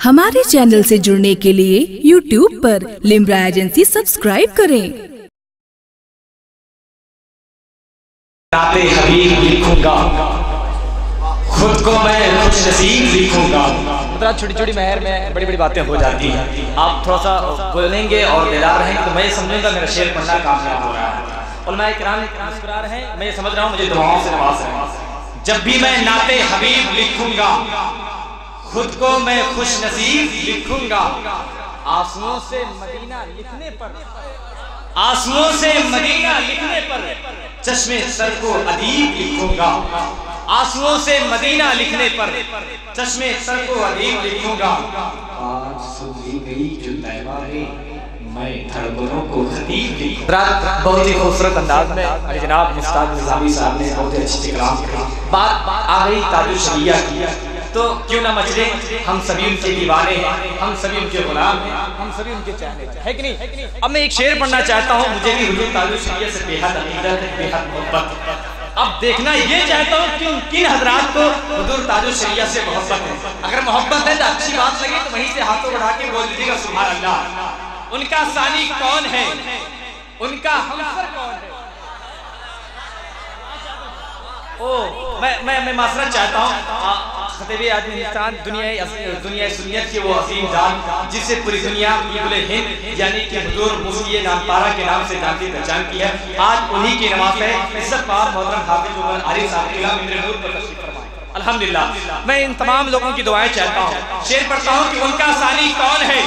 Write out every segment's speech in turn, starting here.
ہمارے چینل سے جڑنے کے لیے YouTube پر لمرا ایجنسی سبسکرائب کریں۔ نعت حبیب لکھوں گا، خود کو میں خوش نصیب لکھوں گا۔ مطلب چھوٹی چھوٹی مہر میں بڑی بڑی باتیں ہو جاتی ہیں، آپ تھوڑا سا بولیں گے اور بیدار رہیں گے تو میں یہ سمجھوں گا میرا شعر پڑھنا کامیاب ہو رہا ہے۔ علماء کرام مسکرا رہے ہیں، میں یہ سمجھ رہا ہوں مجھے دعاؤں سے نواز رہے ہیں۔ جب بھی میں نعت حبیب لکھوں گا، خود کو میں خوش نصیب لکھوں گا۔ آنسوؤں سے مدینہ لکھنے پر، آنسوؤں سے مدینہ لکھنے پر چشمے سر کو ادیب لکھوں گا۔ آنسوؤں سے مدینہ لکھنے پر چشمے سر کو ادیب لکھوں گا۔ آج سنی گئی جو طیبہ ہے، میں دھڑکنوں کو خطیب لکھوں گا۔ بہت ہی خوبصورت انداز میں جناب مستاق نظامی صاحب نے بہت ہی اچھی کلام کی۔ بات آ گئی تاج الشریعہ کی، تو کیوں نہ مچلے، ہم سبھی ان کے دیوانے ہیں، ہم سبھی ان کے غلام ہیں، ہم سبھی ان کے چاہنے ہیں کہ نہیں؟ اب میں ایک شعر پڑھنا چاہتا ہوں، مجھے بھی حضور تاج الشریعہ سے بے حد عقیدت، بے حد محبت۔ اب دیکھنا یہ چاہتا ہوں کہ کن حضرات کو حضور تاج الشریعہ سے محبت ہے۔ اگر محبت ہے تو اچھی بات لگی تو وہیں سے ہاتھوں بڑھا کے بول دیجیے گا سبحان اللہ۔ ان کا ثانی کون ہے؟ ان کا ہمسر کون ہے؟ میں معذرت چاہتا ہوں، خطیب اعظم ہندوستان دنیا سنیت کے وہ عظیم جان جس سے پوری دنیا بلبل ہند یعنی کہ حضور مفتی نامپارہ کے نام سے جانتی پہچان کی ہے، آج انہی کی نواز ہے۔ عزت پاک محترم حافظ عمر علی صاحب کی امیر نور پر تشریف فرمائے۔ الحمدللہ میں ان تمام لوگوں کی دعائیں چاہتا ہوں، شعر پڑھتا ہوں کہ ان کا ثانی کون ہے،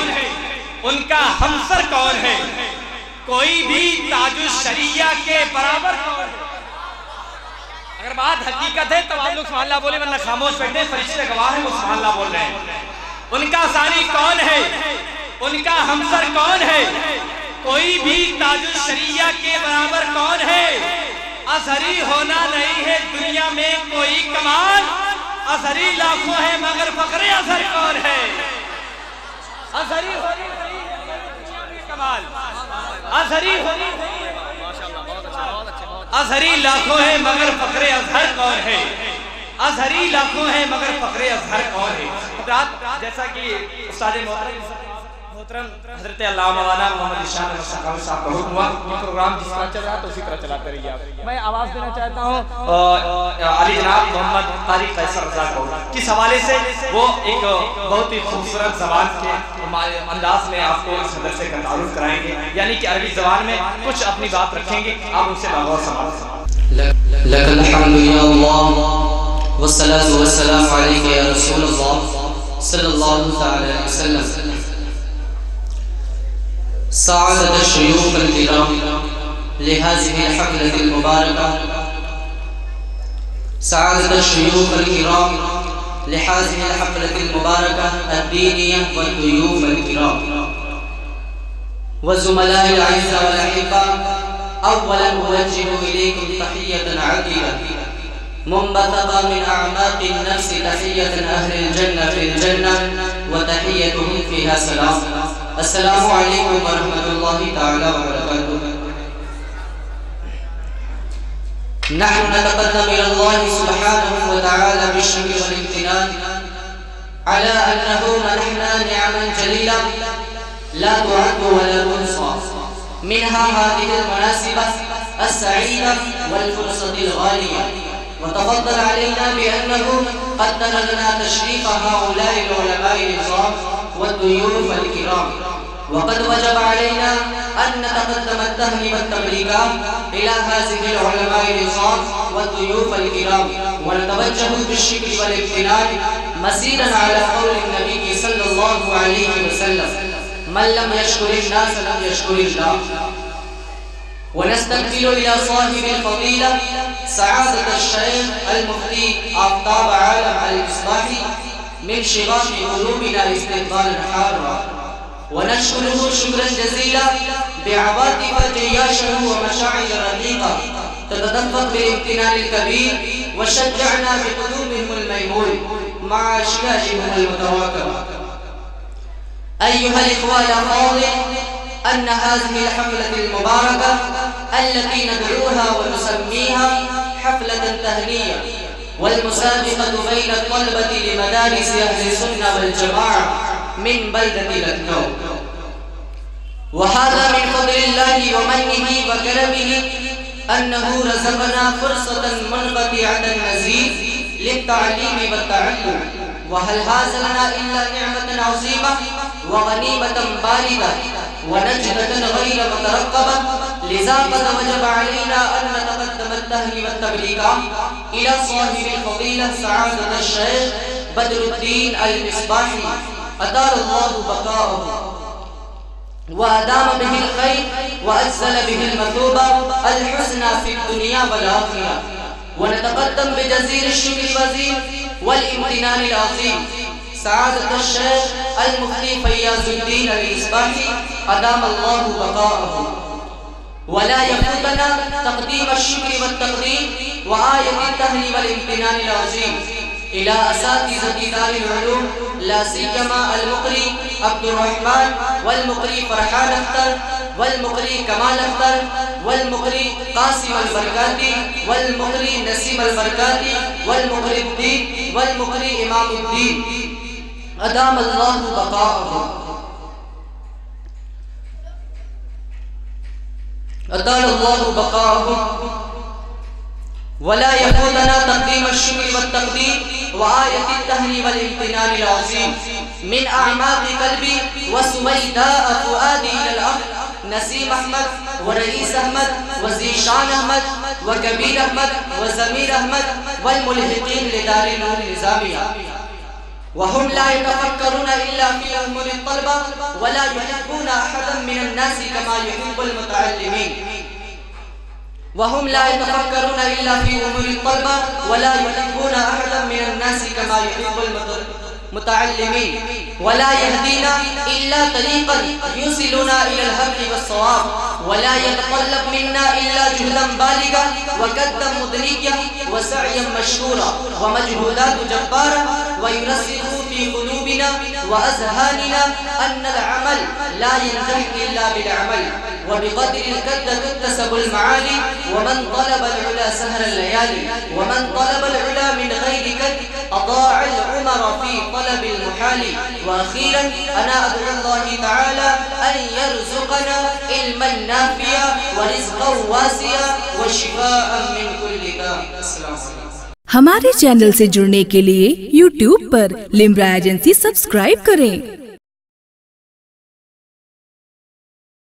ان کا ہمسر کون ہے، کوئی بھی تاج الشریعہ کے برابر کون ہے۔ اگر بات حقیقت ہے تو آپ لوگ سبحان اللہ بولے، ورنہ خاموش بیٹھے، فرشتے گواہ ہیں وہ سبحان اللہ بول رہے ہیں۔ ان کا ثانی کون ہے، ان کا ہمسر کون ہے، کوئی بھی تاج الشریعہ کے برابر کون ہے۔ ازہری ہونا نہیں ہے دنیا میں کوئی کمال، ازہری لاکھوں ہے مگر فخر ازہر کون ہے۔ ازہری ہونی نہیں ہے دنیا میں کمال، ازہری ہونی نہیں ہے، ازہری لاکھوں ہے مگر فخر ازہر کون ہے۔ ازہری لاکھوں ہے مگر فخر ازہر کون ہے۔ جیسا کہ استاد محترم حضرت علامہ مولانا محمد ارشاد احمد سقاوی صاحب کا حکم ہوا، یہ پروگرام جس طرح چل رہا ہے تو اسی طرح چلاتے رہیے آپ۔ میں آواز دینا چاہتا ہوں علی جناب محمد طارق قیصر رضا کو، کس حوالے سے وہ ایک بہت ہی خوبصورت زبان کے انداز میں آپ کو اس مدرسے کا تعارف کرائیں گے، یعنی کہ عربی زبان میں کچھ اپنی بات رکھیں گے، آپ ان سے بغور سمجھیں۔ لک الحمد یا اللہ والصلاة والسلام علیکہ یا رسول اللہ صلی اللہ علیہ وسلم۔ سعادت الشیوخ الکرام لهذه الحفلة المباركة، سعادت الشیوخ الکرام لهذه الحفلة المباركة الدینیة والضیوف الکرام والزملاء الأعزاء والأحباء، اولا اوجه إليكم تحية عطرة منبثقة من أعماق النفس، تحية أهل الجنة في الجنة وتحيتهم فيها سلام۔ السلام علیکم ورحمۃ اللہ تعالی وبرکاتہ۔ نحن نتقدم إلى الله سبحانه وتعالى بالشكر والامتنان على أنه منحنا نعما جليلة لا تعد ولا تحصى، منها هذه المناسبة السعيدة والفرصة الغالية، وتفضل علينا بأنه قدر لنا تشريف هؤلاء العلماء العظام والضيوف الكرام، وقد وجب علينا أن نتقدم التهنئة والتبريكات إلى هذه العلماء العظام والضيوف الكرام، ونتوجه بالشكر والامتنان مزيدا على قول النبي صلى الله عليه وسلم: من لم يشكر الناس لم يشكر الله. ونستقبل إلى صاحب الفضيلة سعادة الشيخ المفتي آفتاب عالم الإصلاحي من شغاف قلوبنا استقبالا حارا، ونشكره شكرا جزيلا بعواطف جياشه ومشاعر رقيقة تتدفق بالامتنان الكبير، وشجعنا بقدومهم الميمون مع شجاعهم المتواكبة. أيها الإخوة الأفاضل، أن هذه الحفلة المباركة التي ندعوها ونسميها حفلة تهنئة والمسابقة بين الطلبة لمدارس أهل السنة والجماعة من بلدة لكنو. وهذا من فضل الله ومنه وكرمه أنه رزقنا فرصة منقطعة النظير للتعليم والتعلم، وهل هذا لنا إلا نعمة عظيمة وغنيمة بالغة ونجدة غير مترقبة. لذا قد وجب علينا أن نتقدم التهنئة والتبريك إلى صاحب الفضيلة سعادة الشيخ بدر الدين المصباحي أطال الله بقاءه وأدام به الخير وأجزل به المثوبة الحسنى في الدنيا والآخرة. ونتقدم بجزيل الشكر والامتنان العظيم سعادة الشيخ المفتي فياض الدين المصباحي أدام الله بقاءه. ولا يفوتنا تقديم الشكر والتقدير وآية التهنئة والامتنان العظيم إلى أساتذة دار العلوم، لا سيما المقري عبد الرحمن والمقري فرحان اختر والمقري كمال اختر والمقري قاسم البركاتی والمقري نسیم البرکاتی والمقري الدین والمقري امام الدین ادام اللہ بقاءه. أطال الله بقاءه. ولا يفوتنا تقديم الشكر والتقدير وآية التهنئة والامتنان العظيم من أعماق قلبي وسويداء فؤادي إلى الأخ نسیم احمد ورئیس احمد وزیشان احمد وکبیر احمد وزمیر احمد والملحقين لدار العلوم النظامیہ. وهم لا يتفكرون إلا في أمور الطلبة ولا يحبون أحدا من الناس كما يحب المتعلمين. وهم لا يتفكرون إلا في أمور الطلبة ولا يحبون أحدا من الناس كما يحب المتعلمين. ولا يهدينا إلا طريقا يوصلنا إلى الحق والصواب ولا يتطلب منا إلا جهدا بالغا وكدا مدركا وسعيا مشكورا ومجهودات جبارا ويرسخ في قلوبنا وأذهاننا أن العمل لا ينجح إلا بالعمل وبقدر الكد تكتسب المعالي. ومن طلب العلا سهر الليالي ومن طلب العلا من غير كد أضاع العمر في طلب المحال. وأخيرا أنا أدعو الله تعالى أن يرزقنا علما نافعا ورزقا واسعا وشفاء من كل داء. السلام علیکم. ہمارے چینل سے جڑنے کے لیے YouTube پر لمرا ایجنسی سبسکرائب کریں.